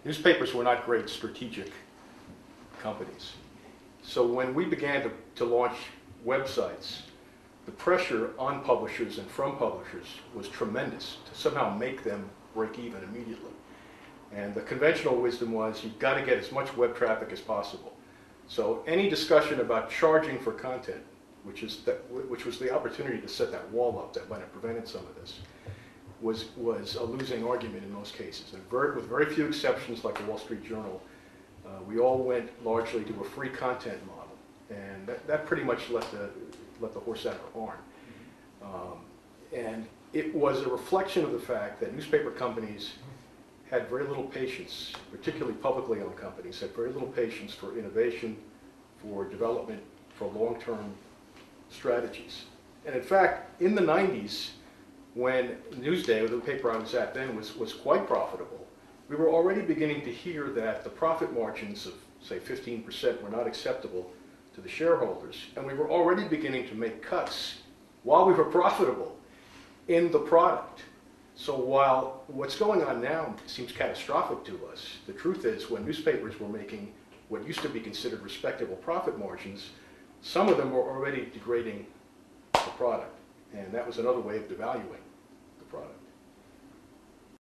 newspapers were not great strategic companies. So when we began to launch websites, the pressure on publishers and from publishers was tremendous to somehow make them break even immediately. And the conventional wisdom was you've got to get as much web traffic as possible. So any discussion about charging for content, which was the opportunity to set that wall up that might have prevented some of this, was a losing argument in most cases. And with very few exceptions, like the Wall Street Journal, we all went largely to a free content model, and that pretty much let the horse out of the barn. And it was a reflection of the fact that newspaper companies had very little patience, particularly publicly owned companies, had very little patience for innovation, for development, for long-term strategies. And in fact, in the 90s, when Newsday, the paper I was at then, was quite profitable, we were already beginning to hear that the profit margins of, say, 15% were not acceptable to the shareholders, and we were already beginning to make cuts while we were profitable in the product. So while what's going on now seems catastrophic to us, the truth is when newspapers were making what used to be considered respectable profit margins, some of them were already degrading the product, and that was another way of devaluing the product.